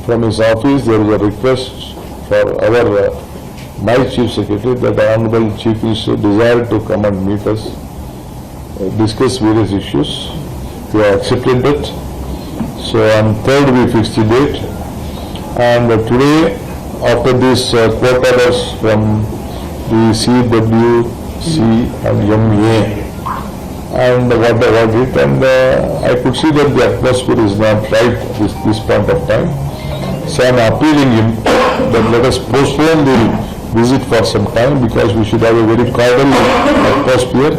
from his office there is a request for our my Chief Secretary that the Honorable Chief Minister desired to come and meet us, discuss various issues. We have accepted it. So on 3rd we fixed the date, and today after this court orders from the CWC and MA and what it, and I could see that the atmosphere is not right this point of time. So I am appealing him that let us postpone the visit for some time because we should have a very cordial atmosphere.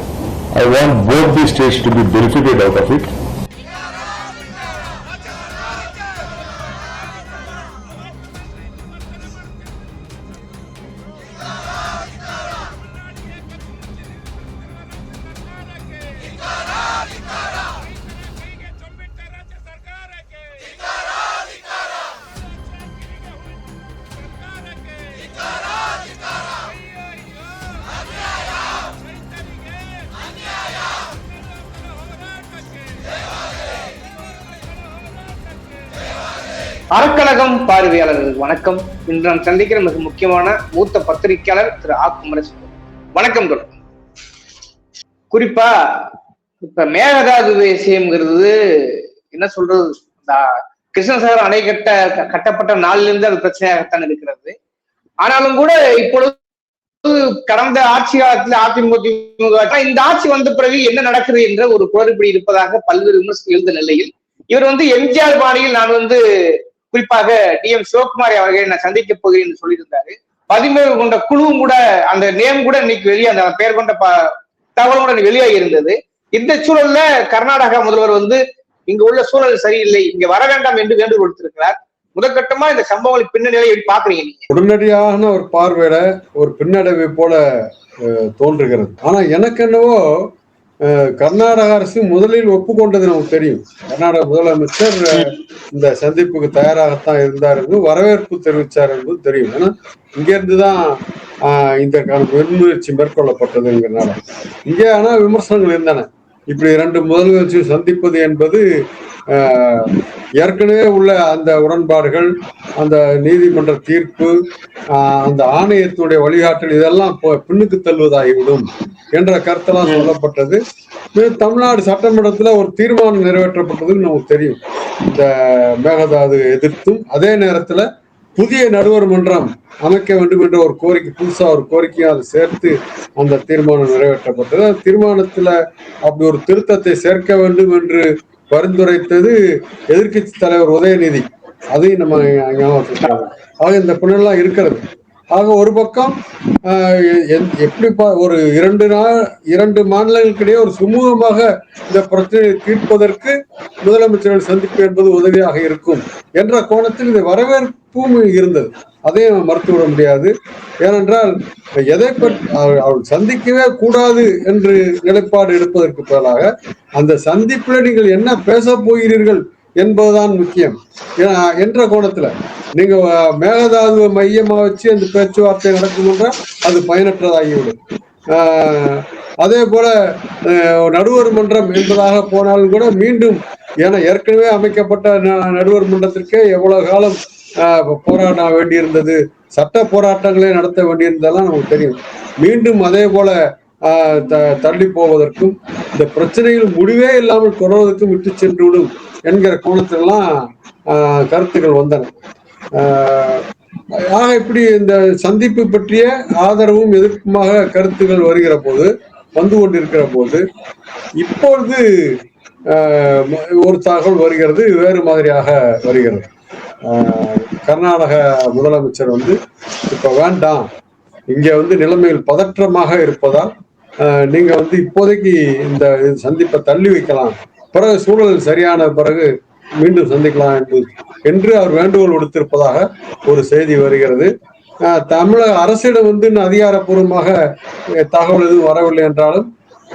I want both the states to be benefited out of it. அறக்கழகம் பார்வையாளர்கள் வணக்கம். இன்று நாம் சந்திக்கிற மிக முக்கியமான மூத்த பத்திரிகையாளர் திரு ஆ. குமரேசன். வணக்கம். குறிப்பா இப்ப மேகதாது விஷயம்ங்கிறது என்ன சொல்றது, கிருஷ்ணசாகர் அணை கட்டப்பட்ட நாளிலிருந்து அது பிரச்சனையாகத்தான் இருக்கிறது. ஆனாலும் கூட இப்பொழுது கடந்த ஆட்சி காலத்தில் அதிமுக இந்த ஆட்சி வந்த பிறகு என்ன நடக்குது என்ற ஒரு குளறுபடி இருப்பதாக பல்வேறு விமர்சனம் எழுந்த நிலையில் இவர் எம்ஜிஆர் பாணியில் நான் குறிப்பாக டிஎம் சிவகுமாரி அவர்களை நான் சந்திக்க போகிறேன் என்று சொல்லியிருந்தாரு. 17 கொண்ட குழுவும் கூட அந்த நேம் கூட இன்னைக்கு வெளியே அந்த பெயர் கொண்ட தகவல் கூட வெளியாகி இருந்தது. இந்த சூழல்ல கர்நாடகா முதல்வர் இங்க உள்ள சூழல் சரியில்லை, இங்க வர வேண்டாம் என்று வேண்டுகோள் கொடுத்திருக்கிறார். முதற்கட்டமா இந்த சம்பவங்களை பின்னணியில எப்படி பாக்குறீங்க நீங்க? உடனடியான ஒரு பார்வையிட ஒரு பின்னடைவை போல தோன்றுகிறது. ஆனா எனக்கு என்னவோ கர்நாடக அரசு முதலில் ஒப்புக்கொண்டது நமக்கு தெரியும். கர்நாடக முதலமைச்சர் இந்த சந்திப்புக்கு தயாராகத்தான் இருந்தார் என்று வரவேற்பு தெரிவித்தார் என்பது தெரியும். ஏன்னா இங்க இருந்துதான் இந்த முன்முயற்சி மேற்கொள்ளப்பட்டதுங்கிறனால இங்கே ஆனா விமர்சனங்கள் இருந்தன. இப்படி 2 முதலமைச்சர் சந்திப்பது என்பது ஏற்கனவே உள்ள அந்த உடன்பாடுகள், அந்த நீதிமன்ற தீர்ப்பு, அந்த ஆணையத்தினுடைய வழிகாட்டல் இதெல்லாம் பின்னுக்கு தள்ளுவதாகிவிடும் என்ற கருத்தெல்லாம் சொல்லப்பட்டது. தமிழ்நாடு சட்டமன்றத்துல ஒரு தீர்மானம் நிறைவேற்றப்பட்டதுன்னு நமக்கு தெரியும். இந்த மேகதாது எதிர்த்தும் அதே நேரத்துல புதிய நடுவர் மன்றம் அமைக்க வேண்டும் என்ற ஒரு கோரிக்கை, புதுசா ஒரு கோரிக்கையை அதை சேர்த்து அந்த தீர்மானம் நிறைவேற்றப்பட்டது. தீர்மானத்துல அப்படி ஒரு திருத்தத்தை சேர்க்க வேண்டும் என்று பரிந்துரைத்தது எதிர்கட்சி தலைவர் உதயநிதி. அதையும் நம்ம ஞாபகம். ஆக இந்த பின்னெல்லாம் இருக்கிறது. ஆக ஒரு பக்கம் எப்படி ஒரு 2 மாநிலங்களுக்கிடையே ஒரு சுமூகமாக இந்த பிரச்சனையை தீர்ப்பதற்கு முதலமைச்சர்கள் சந்திப்பு என்பது உதவியாக இருக்கும் என்ற கோணத்தில் இந்த வரவேற்பும் இருந்தது. அதையும் மறுத்துவிட முடியாது. ஏனென்றால் எதை பற்றி அவள் சந்திக்கவே கூடாது என்று நிலைப்பாடு எடுப்பதற்கு பதிலாக அந்த சந்திப்பில் நீங்கள் என்ன பேச போகிறீர்கள் என்பதுதான் முக்கியம் என்ற கோணத்துல நீங்க மேகதாதுவை மையமா வச்சு அந்த பேச்சுவார்த்தை நடக்கும் என்றால் அது பயனற்றதாகிவிடும். அதே போல நடுவர் மன்றம் என்பதாக போனாலும் கூட மீண்டும் ஏன்னா ஏற்கனவே அமைக்கப்பட்ட நடுவர் மன்றத்திற்கே எவ்வளவு காலம் போராட வேண்டியிருந்தது, சட்ட போராட்டங்களை நடத்த வேண்டியிருந்ததெல்லாம் நமக்கு தெரியும். மீண்டும் அதே போல தள்ளி போவதற்கும் இந்த பிரச்சனைகள் முடிவே இல்லாமல் தொடர்வதற்கும் விட்டு சென்று விடும் என்கிற கோணத்திலெல்லாம் கருத்துக்கள் வந்தன. ஆக இப்படி இந்த சந்திப்பு பற்றிய ஆதரவும் எதிர்ப்புமாக கருத்துக்கள் வருகிற போது வந்து கொண்டிருக்கிற போது இப்பொழுது ஒரு தகவல் வருகிறது, வேறு மாதிரியாக வருகிறது. கர்நாடக முதலமைச்சர் இப்ப வேண்டாம், இங்க நிலைமைகள் பதற்றமாக இருப்பதால் நீங்க இப்போதைக்கு இந்த சந்திப்பை தள்ளி வைக்கலாம், பிறகு சூழல் சரியான பிறகு மீண்டும் சந்திக்கலாம் என்று அவர் வேண்டுகோள் விடுத்திருப்பதாக ஒரு செய்தி வருகிறது. தமிழக அரசிடம் அதிகாரப்பூர்வமாக தகவல் எதுவும் வரவில்லை என்றாலும்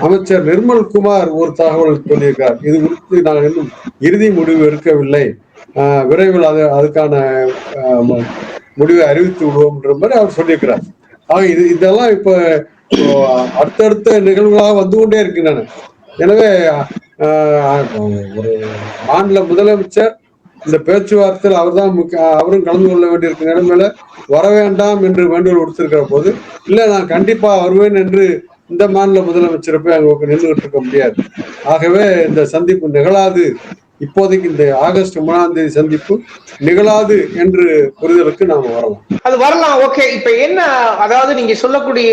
அமைச்சர் நிர்மல்குமார் ஒரு தகவல் சொல்லியிருக்கார். இது குறித்து நாங்கள் இன்னும் இறுதி முடிவு எடுக்கவில்லை, விரைவில் அதுக்கான முடிவை அறிவித்து விடுவோம் என்ற மாதிரி அவர் சொல்லியிருக்கிறார். ஆக இதெல்லாம் இப்ப அடுத்தடுத்த நிகழ்வுகளாக வந்து கொண்டே இருக்கின்றன. எனவே ஒரு மாநில முதலமைச்சர் இந்த பேச்சுவார்த்தையில் அவரும் கலந்து கொள்ள வேண்டியிருக்க நிலைமையில வர வேண்டாம் என்று வேண்டுகோள் கொடுத்திருக்கிற போது, இல்ல நான் கண்டிப்பா வருவேன் என்று இந்த மாநில முதலமைச்சரை போய் அங்க நின்றுகிட்டு இருக்க முடியாது. ஆகவே இந்த சந்திப்பு நிகழாது, இப்போதைக்கு இந்த ஆகஸ்ட் 3 சந்திப்பு நிகழாது என்று புரிதலுக்கு நாம வரலாம். அது வரலாம். ஓகே, இப்ப என்ன, அதாவது நீங்க சொல்லக்கூடிய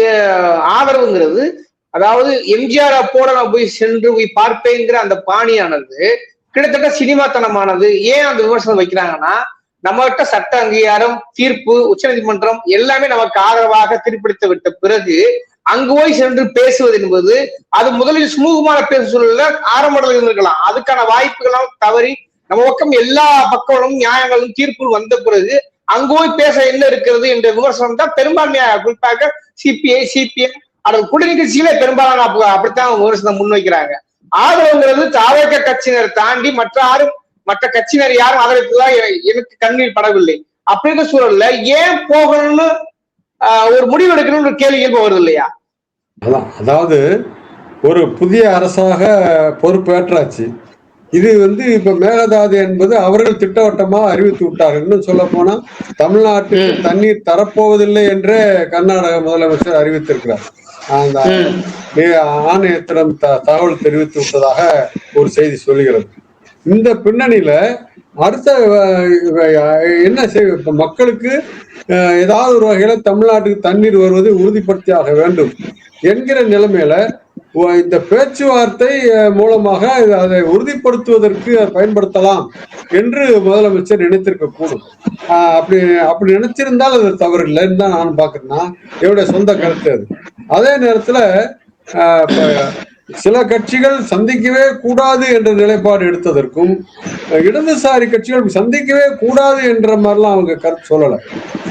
ஆதரவுங்கிறது, அதாவது எம்ஜிஆர் அப்போட நான் போய் சென்று போய் பார்ப்பேங்கிற அந்த பாணியானது கிட்டத்தட்ட சினிமாத்தனமானது. ஏன் அந்த விமர்சனம் வைக்கிறாங்கன்னா, நம்மகிட்ட சட்ட அங்கீகாரம், தீர்ப்பு, உச்சநீதிமன்றம் எல்லாமே நமக்கு ஆதரவாக தீர்ப்பளித்து விட்ட பிறகு அங்கு போய் சென்று பேசுவது என்பது, அது முதலில் சுமூகமான பேச சூழல்ல ஆரம்பத்தில் இருந்திருக்கலாம். அதுக்கான வாய்ப்புகளும் தவறி நம்ம பக்கம் எல்லா பக்கங்களும் நியாயங்களும் தீர்ப்பு வந்த பிறகு அங்கு போய் பேச என்ன இருக்கிறது என்ற விமர்சனம் தான் பெரும்பான்மையாக, குறிப்பாக சிபிஐ, சிபிஎம் அல்லது குடிநீக்கட்சியிலே பெரும்பாலான அப்படித்தான் விமர்சனம் முன்வைக்கிறாங்க. ஆதரவுங்கிறது தாவக கட்சியினர் தாண்டி மற்ற கட்சியினர் யாரும் ஆதரவுலாம் எனக்கு கண்ணீர் படவில்லை. அப்படி இருக்க சூழல்ல ஏன் போகணும்னு ஒரு முடிவு எடுக்கணும்னு கேள்வி வருது இல்லையா? அதாவது ஒரு புதிய அரசாக பொறுப்பேற்றாச்சு. இது இப்ப மேகதாது என்பது அவர்கள் திட்டவட்டமா அறிவித்து விட்டார்கள். இன்னும் சொல்ல போனா தமிழ்நாட்டுக்கு தண்ணீர் தரப்போவதில்லை என்றே கர்நாடக முதலமைச்சர் அறிவித்திருக்கிறார். அந்த ஆணையத்திடம் தகவல் தெரிவித்து விட்டதாக ஒரு செய்தி சொல்லுகிறது. இந்த பின்னணியில அடுத்த என்ன செய்ய, மக்களுக்கு ஏதாவது ஒரு வகையில தமிழ்நாட்டுக்கு தண்ணீர் வருவதை உறுதிப்படுத்தியாக வேண்டும் என்கிற நிலைமையில இந்த பேச்சுவார்த்தை மூலமாக அதை உறுதிப்படுத்துவதற்கு பயன்படுத்தலாம் என்று முதலமைச்சர் நினைத்திருக்க கூடும். அப்படி நினைச்சிருந்தால் அது தவறு இல்லைன்னு தான் நான் பாக்குறேன்னா என்னுடைய சொந்த கருத்து அது. அதே நேரத்துல சில கட்சிகள் சந்திக்கவே கூடாது என்ற நிலைப்பாடு எடுத்ததற்கும், இடதுசாரி கட்சிகள் சந்திக்கவே கூடாது என்ற மாதிரிலாம் அவங்க கருத்து சொல்லலை.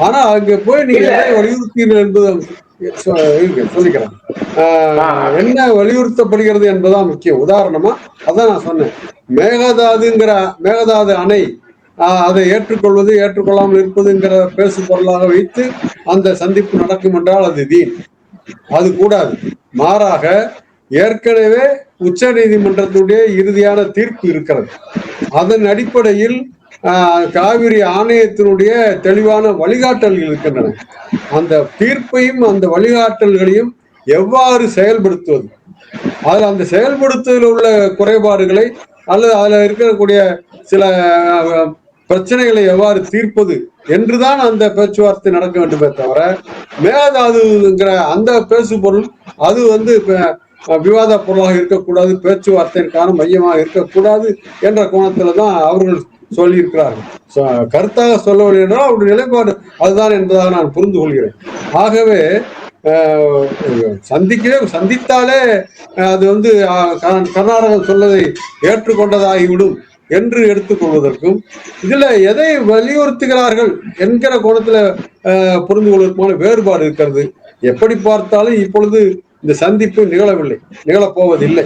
ஆனா அங்க போய் நீங்க எதை வலியுறுத்தீர்கள் என்பது சொல்லிக்கிறேன். என்ன வலியுறுத்தப்படுகிறது என்பதுதான் முக்கியம். உதாரணமா அதான் நான் சொன்னேன், மேகதாது அணை அதை ஏற்றுக்கொள்வது ஏற்றுக்கொள்ளாமல் இருப்பதுங்கிற பேசு பொருளாக வைத்து அந்த சந்திப்பு நடக்கும் என்றால் அது வீண், அது கூடாது. மாறாக ஏற்கனவே உச்ச நீதிமன்றத்துடைய இறுதியான தீர்ப்பு இருக்கிறது. அதன் அடிப்படையில் காவிரி ஆணையத்தினுடைய தெளிவான வழிகாட்டல்கள் இருக்கின்றன. அந்த தீர்ப்பையும் அந்த வழிகாட்டல்களையும் எவ்வாறு செயல்படுத்துவது, அதில் அந்த செயல்படுத்துவதில் உள்ள குறைபாடுகளை அல்லது அதில் இருக்கக்கூடிய சில பிரச்சனைகளை எவ்வாறு தீர்ப்பது என்றுதான் அந்த பேச்சுவார்த்தை நடக்க வேண்டுமே தவிர, மேகதாதுங்கிற அந்த பேசு பொருள் அது விவாத பொருளாக இருக்கக்கூடாது, பேச்சுவார்த்தைக்கான மையமாக இருக்கக்கூடாது என்ற கோணத்துல தான் அவர்கள் சொல்லியிருக்கிறார்கள். கருத்தாக சொல்லவில்லை என்றால் அவருடைய நிலைப்பாடு அதுதான் என்பதாக நான் புரிந்து கொள்கிறேன். ஆகவே சந்தித்தாலே அது கர்நாடகம் சொல்லதை ஏற்றுக்கொண்டதாகிவிடும் என்று எடுத்துக்கொள்வதற்கும், இதுல எதை வலியுறுத்துகிறார்கள் என்கிற கோணத்துல புரிந்து கொள்வதற்கான வேறுபாடு இருக்கிறது. எப்படி பார்த்தாலும் இப்பொழுது இந்த சந்திப்பு நிகழப்போவதில்லை.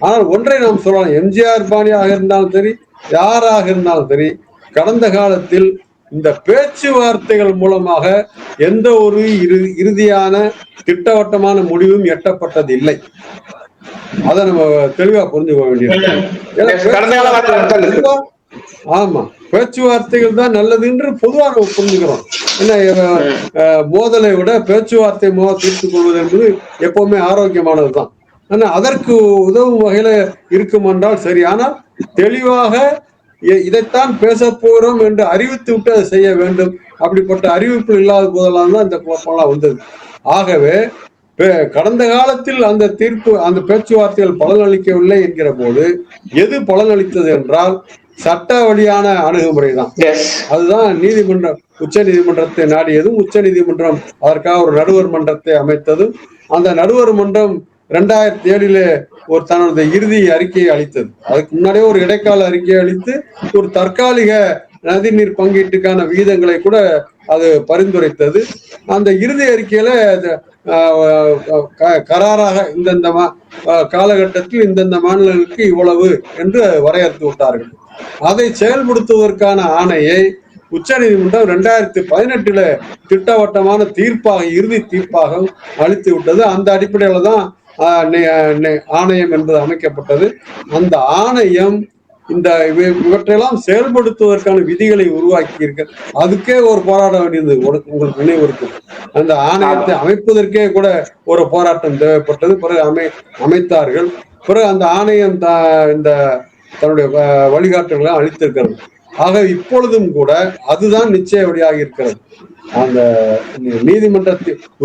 ஆனால் ஒன்றை நாம் சொல்லலாம், எம்ஜிஆர் பாணியாக இருந்தாலும் சரி, யாராக இருந்தாலும் சரி, கடந்த காலத்தில் இந்த பேச்சுவார்த்தைகள் மூலமாக எந்த ஒரு இறுதியான திட்டவட்டமான முடிவும் எட்டப்பட்டது இல்லை. அதை நம்ம தெளிவா புரிஞ்சுக்க வேண்டியது. ஆமா, பேச்சுவார்த்தைகள் தான் நல்லது என்று பொதுவாக நம்ம புரிஞ்சுக்கிறோம். ஏன்னா மோதலை விட பேச்சுவார்த்தை தீர்த்துக் கொள்வது என்பது எப்பவுமே ஆரோக்கியமானதுதான். ஆனா அதற்கு உதவும் வகையில இருக்கும் என்றால் சரி. ஆனால் தெளிவாக இதைத்தான் பேச போறோம் என்று அறிவித்து விட்டு அதை செய்ய வேண்டும். அப்படிப்பட்ட அறிவிப்பு இல்லாத போதெல்லாம் தான் இந்த குழப்பம்லாம் வந்தது. ஆகவே கடந்த காலத்தில் அந்த பேச்சுவார்த்தைகள் பலனளிக்கவில்லை என்கிற போது எது பலனளித்தது என்றால் சட்ட வழியான அணுகுமுறை தான். அதுதான் உச்ச நீதிமன்றத்தை நாடியதும், உச்ச நீதிமன்றம் அதற்காக ஒரு நடுவர் மன்றத்தை அமைத்ததும், அந்த நடுவர் மன்றம் 2007 ஒரு தனது இறுதி அறிக்கையை அளித்தது. அதுக்கு முன்னாடியே ஒரு இடைக்கால அறிக்கையை அளித்து ஒரு தற்காலிக நதிநீர் பங்கீட்டுக்கான விகிதங்களை கூட அது பரிந்துரைத்தது. அந்த இறுதி அறிக்கையில கராராக இந்தந்த காலகட்டத்தில் இந்தந்த மாநிலங்களுக்கு இவ்வளவு என்று வரையறுத்து விட்டார்கள். அதை செயல்படுத்துவதற்கான ஆணையை உச்ச நீதிமன்றம் 2018 திட்டவட்டமான தீர்ப்பாக, இறுதி தீர்ப்பாக அளித்து விட்டது. அந்த அடிப்படையில தான் ஆணையம் என்பது அமைக்கப்பட்டது. அந்த ஆணையம் இவற்றையெல்லாம் செயல்படுத்துவதற்கான விதிகளை உருவாக்கி இருக்க, அதுக்கே ஒரு போராட வேண்டியது உங்களுக்கு நினைவு இருக்கு. அந்த ஆணையத்தை அமைப்பதற்கே கூட ஒரு போராட்டம் தேவைப்பட்டது. பிறகு அமைத்தார்கள். பிறகு அந்த ஆணையம் இந்த தன்னுடைய வழிகாட்டுகளை அளித்திருக்கிறது. ஆக இப்பொழுதும் கூட அதுதான் நிச்சய வழியாக இருக்கிறது. அந்த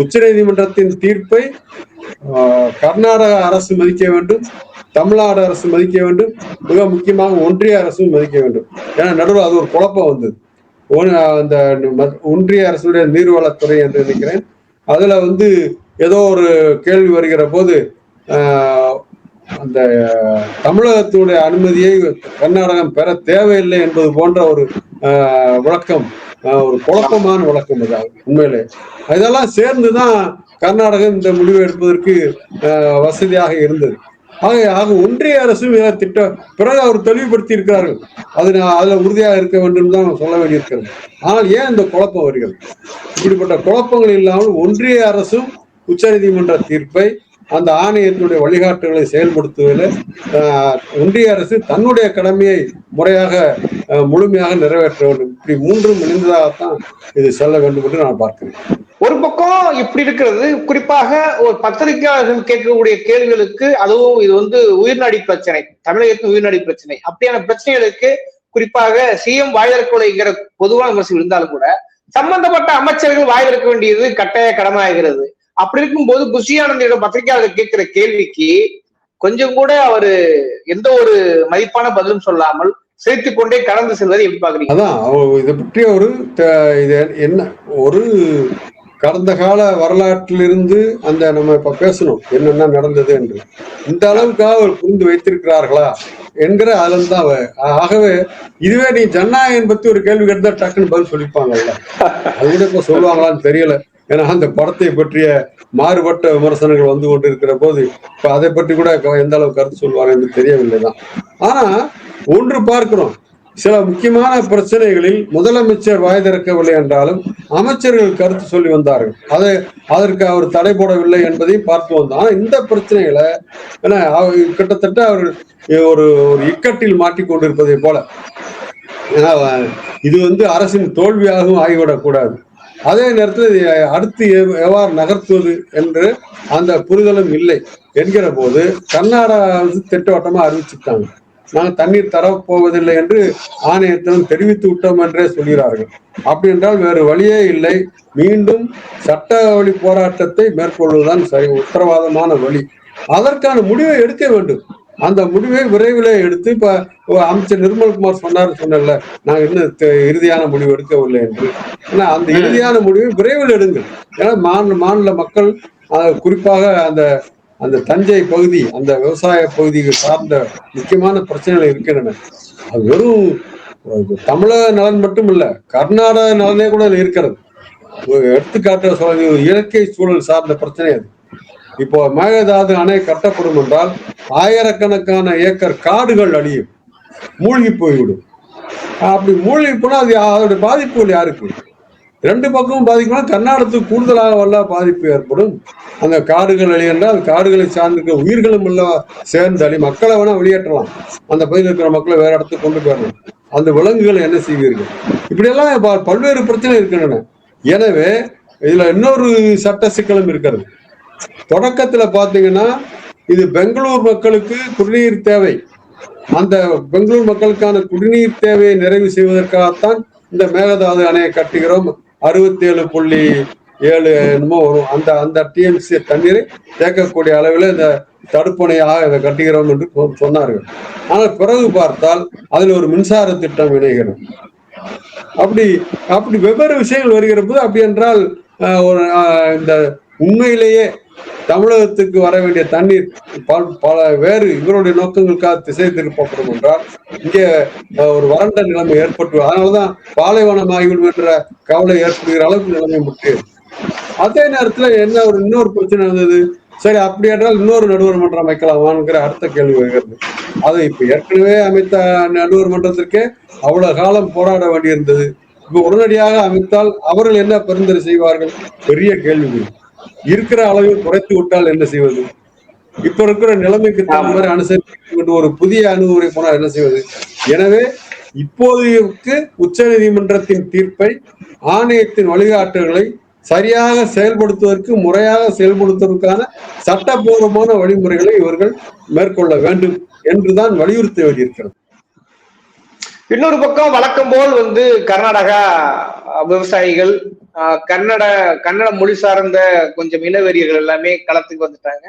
உச்ச நீதிமன்றத்தின் தீர்ப்பை கர்நாடக அரசு மதிக்க வேண்டும், தமிழ்நாடு அரசு மதிக்க வேண்டும், மிக முக்கியமாக ஒன்றிய அரசும் மதிக்க வேண்டும். ஏன்னா நடுவில் அது ஒரு குழப்பம் வந்தது. அந்த ஒன்றிய அரசுடைய நீர்வளத்துறை என்று நினைக்கிறேன், அதுல ஏதோ ஒரு கேள்வி வருகிற போது அந்த தமிழகத்துடைய அனுமதியை கர்நாடகம் பெற தேவையில்லை என்பது போன்ற ஒரு விளக்கம், ஒரு குழப்பமான விளக்கம் அது உண்மையிலே. இதெல்லாம் சேர்ந்துதான் கர்நாடகம் இந்த முடிவை எடுப்பதற்கு வசதியாக இருந்தது. ஆக ஒன்றிய அரசும் திட்டம் பிறகு அவர் தெளிவுபடுத்தி இருக்கிறார்கள். அதுல உறுதியாக இருக்க வேண்டும் தான் சொல்ல வேண்டியிருக்கிறது. ஆனால் ஏன் இந்த குழப்பம் வருகிறது? இப்படிப்பட்ட குழப்பங்கள் இல்லாமல் ஒன்றிய அரசும் உச்ச நீதிமன்ற தீர்ப்பை, அந்த ஆணையத்தினுடைய வழிகாட்டுகளை செயல்படுத்துவதில் ஒன்றிய அரசு தன்னுடைய கடமையை முறையாக முழுமையாக நிறைவேற்ற வேண்டும். இப்படி மூன்றும் இணைந்ததாகத்தான் இது செல்ல வேண்டும் என்று நான் பார்க்கிறேன். ஒரு பக்கம் இப்படி இருக்கிறது, குறிப்பாக ஒரு பத்திரிகையாளர்கள் கேட்கக்கூடிய கேள்விகளுக்கு, அதுவும் இது உயிர்நாடி பிரச்சனை, தமிழகத்தின் உயிர்நாடி பிரச்சனை, அப்படியான பிரச்சனைகளுக்கு குறிப்பாக சிஎம் வாய்திறக்கலைங்கிற பொதுவான விமர்சனம் இருந்தாலும் கூட சம்பந்தப்பட்ட அமைச்சர்கள் வாய்திறக்க வேண்டியது கட்டாய கடமையாகிறது. அப்படி இருக்கும்போது புஷி ஆனந்தியிடம் பத்திரிகையாளர்கள் கேட்கிற கேள்விக்கு கொஞ்சம் கூட அவரு எந்த ஒரு மதிப்பான பதிலும் சொல்லாமல் சிரித்துக் கொண்டே கடந்து செல்வதை எப்படி பாக்குறீங்க? அதான் இதை பற்றிய ஒரு கடந்த கால வரலாற்றிலிருந்து நம்ம இப்ப பேசணும் என்னென்ன நடந்தது என்று. இந்த அளவுக்காக அவர் புரிந்து வைத்திருக்கிறார்களா என்கிற அதுதான். ஆகவே இதுவே நீ ஜனநாயகம் பத்தி ஒரு கேள்வி கேட்டா டக்குன்னு பதில் சொல்லிப்பாங்கல்ல, அது கூட இப்ப சொல்லுவாங்களான்னு தெரியல. ஏன்னா அந்த படத்தை பற்றிய மாறுபட்ட விமர்சனங்கள் வந்து கொண்டு இருக்கிற போது இப்ப அதை பற்றி கூட எந்த அளவு கருத்து சொல்வாங்க என்று தெரியவில்லைதான். ஆனா ஒன்று பார்க்கிறோம், சில முக்கியமான பிரச்சனைகளில் முதலமைச்சர் வாய் திறக்கவில்லை என்றாலும் அமைச்சர்கள் கருத்து சொல்லி வந்தார்கள். அதற்கு அவர் தடை போடவில்லை என்பதையும் பார்த்து வந்தோம். ஆனா இந்த பிரச்சனைகளை கிட்டத்தட்ட அவர்கள் ஒரு இக்கட்டில் மாட்டிக்கொண்டிருப்பதை போல, இது அரசின் தோல்வியாகவும் ஆகிவிடக்கூடாது. அதே நேரத்தில் அடுத்து எவ்வாறு நகர்த்துவது என்று அந்த புரிதலும் இல்லை என்கிற போது கர்நாடகா திட்டவட்டமா அறிவிச்சுட்டாங்க, நாங்கள் தண்ணீர் தரப்போவதில்லை என்று ஆணையத்திடம் தெரிவித்து விட்டோம் என்றே சொல்கிறார்கள். அப்படி என்றால் வேறு வழியே இல்லை, மீண்டும் சட்ட வழி போராட்டத்தை மேற்கொள்வதுதான் சரி, உத்தரவாதமான வழி. அதற்கான முடிவை எடுக்க வேண்டும். அந்த முடிவை விரைவில் எடுத்து இப்ப அமைச்சர் நிர்மல்குமார் சொன்னல, நாங்கள் இன்னும் இறுதியான முடிவு எடுக்கவில்லை என்று. ஆனா அந்த இறுதியான முடிவை விரைவில் எடுங்கள். ஏன்னா மாநில மக்கள் குறிப்பாக அந்த தஞ்சை பகுதி, அந்த விவசாய பகுதிகள் சார்ந்த முக்கியமான பிரச்சனைகள் இருக்கின்றன. அது வெறும் தமிழக நலன் மட்டும் இல்ல, கர்நாடக நலனே கூட இருக்கிறது. எடுத்துக்காட்டு சொல்ல, இயற்கை சூழல் சார்ந்த பிரச்சனை அது. இப்போ மேகதாது அணை கட்டப்படும் என்றால் ஆயிரக்கணக்கான ஏக்கர் காடுகள் அழியும், மூழ்கி போய்விடும். அப்படி மூழ்கி போனா அதோட பாதிப்புகள் யாருக்கு? ரெண்டு பக்கமும் பாதிக்கணும். கர்நாடகத்துக்கு கூடுதலாக வல்ல பாதிப்பு ஏற்படும். அந்த காடுகள் அழியென்றால் காடுகளை சார்ந்திருக்கிற உயிர்களும் இல்ல சேர்ந்து அழி. மக்களை வேணா வெளியேற்றலாம், அந்த பகுதியில் இருக்கிற மக்களை வேற இடத்துக்கு கொண்டு போயிடலாம். அந்த விலங்குகளை என்ன செய்வீர்கள்? இப்படியெல்லாம் பல்வேறு பிரச்சனை இருக்கின்றன. எனவே இதுல இன்னொரு சட்ட சிக்கலும் இருக்கிறது. தொடக்கத்துல பாத்தீங்கன்னா இது பெங்களூர் மக்களுக்கு குடிநீர் தேவை, அந்த பெங்களூர் மக்களுக்கான குடிநீர் தேவையை நிறைவு செய்வதற்காகத்தான் இந்த மேகதாது அணையை கட்டுகிறோம். 67.7 என்னமோ வரும் அந்த டிஎம்சி தண்ணீரை தேக்கக்கூடிய அளவில் இந்த தடுப்பணையாக இதை கட்டுகிறோம் என்று சொன்னார்கள். ஆனால் பிறகு பார்த்தால் அதில் ஒரு மின்சார திட்டம் இணைகிறது. அப்படி வெவ்வேறு விஷயங்கள் வருகிற போது, அப்படி என்றால் இந்த உண்மையிலேயே தமிழகத்துக்கு வர வேண்டிய தண்ணீர் பல வேறு இவருடைய நோக்கங்களுக்காக திசை திருப்பப்படும் என்றால் இங்கே ஒரு வறண்ட நிலைமை ஏற்பட்டு, அதனாலதான் பாலைவனம் ஆகிவிடும் என்ற கவலை ஏற்படுகிற அளவுக்கு நிலைமை முக்கியம். அதே நேரத்துல இன்னொரு பிரச்சனை வந்தது. சரி, அப்படி என்றால் இன்னொரு நடுவர் மன்றம் அமைக்கலாமாங்கிற அடுத்த கேள்வி வருகிறது. அது இப்ப ஏற்கனவே அமைத்த நடுவர் மன்றத்திற்கே அவ்வளவு காலம் போராட வேண்டியிருந்தது. இப்ப உடனடியாக அமைத்தால் அவர்கள் என்ன பரிந்துரை செய்வார்கள்? பெரிய கேள்வி. இருக்கிற அளவில் குறைத்து விட்டால் என்ன செய்வது? இப்ப இருக்கிற நிலைமைக்கு தகுந்த மாதிரி அனுசரித்து ஒரு புதிய அணுகுமுறை போனால் என்ன செய்வது? எனவே இப்போதைக்கு உச்ச நீதிமன்றத்தின் தீர்ப்பை, ஆணையத்தின் வழிகாட்டுகளை சரியாக செயல்படுத்துவதற்கு, முறையாக செயல்படுத்துவதற்கான சட்டப்பூர்வமான வழிமுறைகளை இவர்கள் மேற்கொள்ள வேண்டும் என்றுதான் வலியுறுத்த வேண்டியிருக்கிறது. இன்னொரு பக்கம் வழக்கம் போல் கர்நாடகா விவசாயிகள், கன்னட மொழி சார்ந்த கொஞ்சம் இனவெறியர்கள் எல்லாமே களத்துக்கு வந்துட்டாங்க.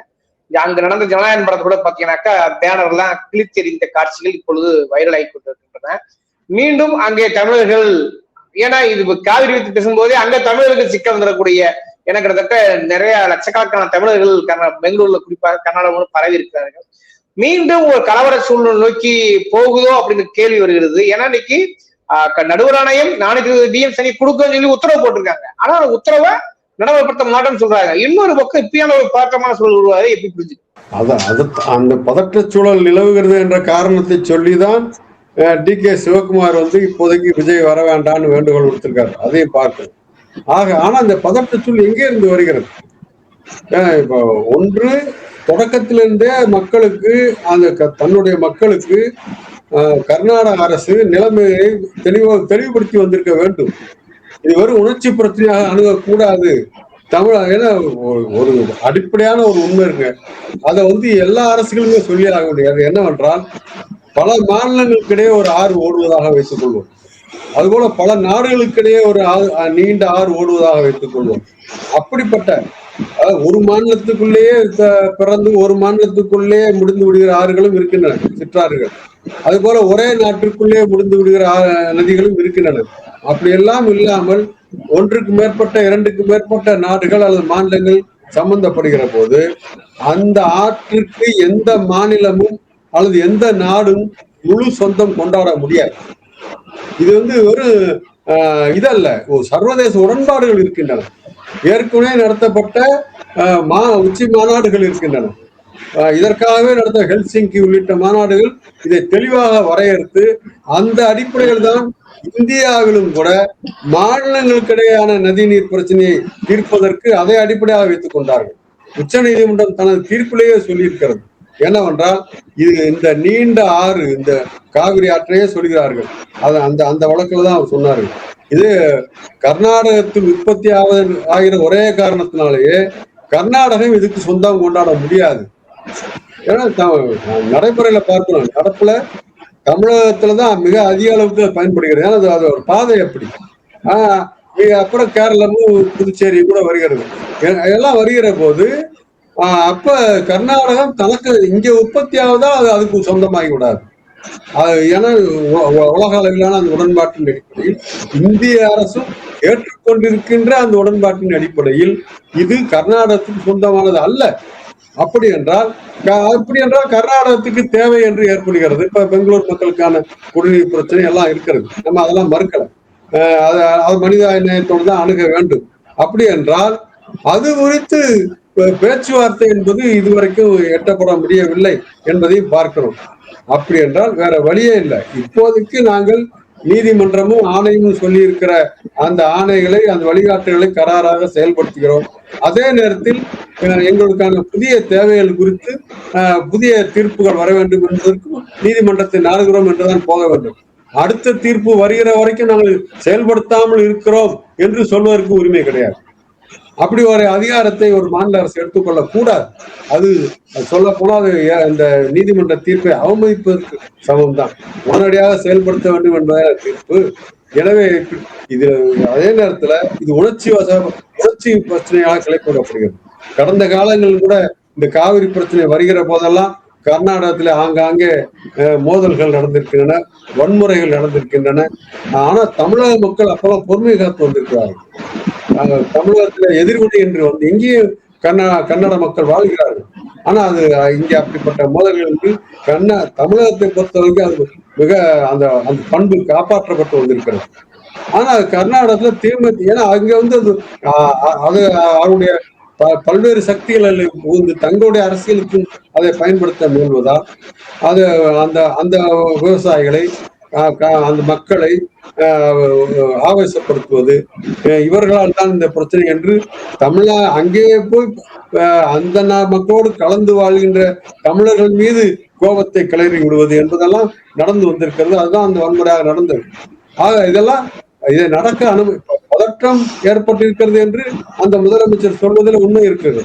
அங்க நடந்த ஜனநாயகன் படத்தை கூட பாத்தீங்கன்னாக்கா பேனர் எல்லாம் கிழித்தெறிந்த காட்சிகள் இப்பொழுது வைரல் ஆகி கொண்டிருக்கின்றன. மீண்டும் அங்கே தமிழர்கள், ஏன்னா இது காவிரி வைத்து பேசும்போதே அங்க தமிழர்களுக்கு சிக்க வந்துடக்கூடிய, ஏன்னா கிட்டத்தட்ட நிறைய லட்சக்கணக்கான தமிழர்கள் பெங்களூர்ல குறிப்பாக கர்நாடகம் பரவி இருக்கிறார்கள். மீண்டும் ஒரு கலவர சூழ்நிலை நோக்கி போகுதோ அப்படின்னு கேள்வி வருகிறது. ஏன்னா இன்னைக்கு நடுவர் ஆணையம் நாளைக்கு டிஎம் சனி கொடுக்கன்னு சொல்லி உத்தரவு போட்டிருக்காங்க. ஆனா அந்த உத்தரவை நடைமுறைப்படுத்த மாட்டேன்னு சொல்றாங்க. இன்னொரு பக்கம் இப்பயான ஒரு பதற்றமான சூழல் உருவாது எப்படி புரிஞ்சு? அந்த பதற்ற சூழல் நிலவுகிறது என்ற காரணத்தை சொல்லிதான் DK சிவகுமார் இப்போதைக்கு விஜய் வர வேண்டாம்னு வேண்டுகோள் கொடுத்திருக்காரு. அதையும் பார்க்கணும். ஆனா அந்த பதற்ற சூழல் எங்கே இருந்து வருகிறது? இப்போ ஒன்று, தொடக்கத்திலிருந்தே மக்களுக்கு, தன்னுடைய மக்களுக்கு கர்நாடக அரசு நிலைமையை தெளிவுபடுத்தி வந்திருக்க வேண்டும். இது வெறும் உணர்ச்சி பிரச்சனையாக அணுகக்கூடாது. ஏன்னா ஒரு அடிப்படையான ஒரு உண்மை இருக்கு. அதை எல்லா அரசுகளுமே சொல்லி ஆக முடியாது. என்னவென்றால், பல மாநிலங்களுக்கிடையே ஒரு ஆறு ஓடுவதாக வைத்துக் கொள்வோம். அதுபோல பல நாடுகளுக்கிடையே ஒரு நீண்ட ஆறு ஓடுவதாக வைத்துக் கொள்வோம். அப்படிப்பட்ட ஒரு மாநிலத்துக்குள்ளேயே பிறந்து ஒரு மாநிலத்துக்குள்ளேயே முடிந்து விடுகிற ஆறுகளும் இருக்கின்றன, சிற்றாறுகள். அது போல ஒரே நாட்டிற்குள்ளே முடிந்து விடுகிற நதிகளும் இருக்கின்றன. அப்படியெல்லாம் இல்லாமல் ஒன்றுக்கு மேற்பட்ட, இரண்டுக்கு மேற்பட்ட நாடுகள் அல்லது மாநிலங்கள் சம்பந்தப்படுகிற போது அந்த ஆற்றிற்கு எந்த மாநிலமும் அல்லது எந்த நாடும் முழு சொந்தம் கொண்டாட முடியாது. இது ஒரு இதல்ல, ஒரு சர்வதேச உடன்பாடுகள் இருக்கின்றன. ஏற்கனவே நடத்தப்பட்ட உச்சி மாநாடுகள் இருக்கின்றன. இதற்காகவே நடந்த ஹெல்சிங்கி உள்ளிட்ட மாநாடுகள் இதை தெளிவாக வரையறுத்து, அந்த அடிப்படையில் தான் இந்தியாவிலும் கூட மாநிலங்களுக்கிடையான நதிநீர் பிரச்சனையை தீர்ப்பதற்கு அதை அடிப்படையாக வைத்துக் கொண்டார்கள். உச்ச நீதிமன்றம் தனது தீர்ப்பிலேயே சொல்லியிருக்கிறது. என்னவென்றால், இது இந்த நீண்ட ஆறு, இந்த காவிரி ஆற்றையே சொல்கிறார்கள். அந்த வழக்கில் தான் அவர் சொன்னார்கள். இது கர்நாடகத்தில் உற்பத்தி ஆகிற ஒரே காரணத்தினாலேயே கர்நாடகம் இதுக்கு சொந்தம் கொண்டாட முடியாது. ஏன்னா நடைமுறையில பார்க்கணும், நடப்புல தமிழகத்துலதான் மிக அதிக அளவுக்கு பயன்படுகிறது. ஏன்னா அது ஒரு பாதை. அப்படி அப்புறம் கேரளமும் புதுச்சேரி கூட வருகிறது. எல்லாம் வருகிற போது அப்ப கர்நாடகம் தனக்கு இங்க உற்பத்தி ஆகுதா அது அதுக்கு சொந்தமாகி விடாது. ஏன்னா உலக அளவிலான அந்த உடன்பாட்டின் அடிப்படையில் இந்திய அரசும் ஏற்றுக்கொண்டிருக்கின்ற அந்த உடன்பாட்டின் அடிப்படையில் இது கர்நாடகத்துக்கு சொந்தமானது அல்ல. அப்படி என்றால் கர்நாடகத்துக்கு தேவை என்று ஏற்படுகிறது. இப்ப பெங்களூர் மக்களுக்கான குடிநீர் பிரச்சனை எல்லாம் இருக்கிறது. நம்ம அதெல்லாம் மறுக்கல. அது மனித நேயத்தோடு தான் அணுக வேண்டும். அப்படி என்றால் அது குறித்து பேச்சுவார்த்தை என்பது இதுவரைக்கும் எட்டப்பட முடியவில்லை என்பதையும் பார்க்கிறோம். அப்படி என்றால் வேற வழியே இல்லை. இப்போதைக்கு நாங்கள் நீதிமன்றமும் ஆணையமும் சொல்லி இருக்கிற அந்த ஆணைகளை, அந்த வழிகாட்டுகளை கராராக செயல்படுத்துகிறோம். அதே நேரத்தில் எங்களுக்கான புதிய தேவைகள் குறித்து புதிய தீர்ப்புகள் வர வேண்டும் என்பதற்கும் நீதிமன்றத்தை நாடுகிறோம் என்றுதான் போக வேண்டும். அடுத்த தீர்ப்பு வருகிற வரைக்கும் நாங்கள் செயல்படுத்தாமல் இருக்கிறோம் என்று சொல்வதற்கு உரிமை கிடையாது. அப்படி ஒரு அதிகாரத்தை ஒரு மாநில அரசு எடுத்துக்கொள்ள கூடாது. அது சொல்ல போனால் அந்த நீதிமன்ற தீர்ப்பை அவமதிப்பதற்கு சமம் தான். உடனடியாக செயல்படுத்த வேண்டும் என்பதான தீர்ப்பு. எனவே இது அதே நேரத்துல இது உணர்ச்சி பிரச்சனையாக கிளப்பிவிடப்படுகிறது. கடந்த காலங்களில் கூட இந்த காவிரி பிரச்சனை வருகிற போதெல்லாம் கர்நாடகத்துல ஆங்காங்கே மோதல்கள் நடந்திருக்கின்றன, வன்முறைகள் நடந்திருக்கின்றன. ஆனா தமிழக மக்கள் அப்பெல்லாம் பொறுமை காத்து வந்திருக்கிறார்கள். தமிழகத்துல எதிர்வினை என்று எங்கேயும் கன்னட மக்கள் வாழ்கிறார்கள். ஆனா அது இங்க அப்படிப்பட்ட மோதல்கள் தமிழகத்தை பொறுத்தவரைக்கும் அது மிக அந்த அந்த பண்பு காப்பாற்றப்பட்டு வந்திருக்கிறது. ஆனா கர்நாடகத்துல தேர்தல், ஏன்னா அங்க அது அவருடைய பல்வேறு சக்திகள் தங்களுடைய அரசியலுக்கும் அதை பயன்படுத்த முயல்வதால் அது அந்த விவசாயிகளை, அந்த மக்களை ஆவேசப்படுத்துவது, இவர்களால் தான் இந்த பிரச்சனை என்று அங்கேயே போய் அந்த மக்களோடு கலந்து வாழ்கின்ற தமிழர்கள் மீது கோபத்தை கிளறி விடுவது என்பதெல்லாம் நடந்து வந்திருக்கிறது. அதுதான் அந்த வன்முறையாக நடந்தது. ஆக இதெல்லாம் இதை நடக்க பதற்றம் ஏற்பட்டிருக்கிறது என்று அந்த முதலமைச்சர் சொல்வதில் உண்மை இருக்கிறது.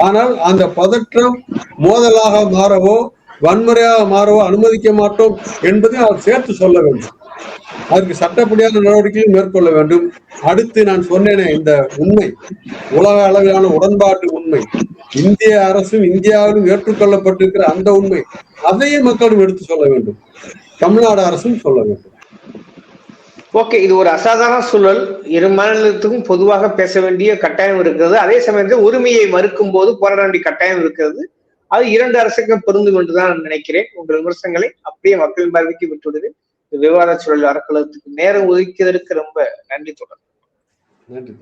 ஆனால் அந்த பதற்றம் மோதலாக மாறவோ வன்முறையாக மாறவோ அனுமதிக்க மாட்டோம் என்பதை அவர் சேர்த்து சொல்ல வேண்டும். அதற்கு சட்டப்படியான நடவடிக்கையும் மேற்கொள்ள வேண்டும். அடுத்து நான் சொன்னேனே, இந்த உண்மை உலக அளவிலான உடன்பாட்டு உண்மை, இந்திய அரசும் இந்தியாவிலும் ஏற்றுக்கொள்ளப்பட்டிருக்கிற அந்த உண்மை, அதையும் மக்களும் எடுத்து சொல்ல வேண்டும். தமிழ்நாடு அரசும் சொல்ல வேண்டும். ஓகே, இது ஒரு அசாதாரண சூழல். இரு மாநிலத்துக்கும் பொதுவாக பேச வேண்டிய கட்டாயம் இருக்கிறது. அதே சமயத்தில் உரிமையை மறுக்கும் போது போராட வேண்டிய கட்டாயம் இருக்கிறது. அது இரண்டு அரசுக்கும் பொருந்தும் என்றுதான் நினைக்கிறேன். உங்கள் விமர்சனங்களை அப்படியே மக்களின் பார்வைக்கு விட்டுவிடுவேன். விவாத சூழல் அறக்கலத்துக்கு நேரம் ஒதுக்கியதற்கு ரொம்ப நன்றி. தொடர். நன்றி.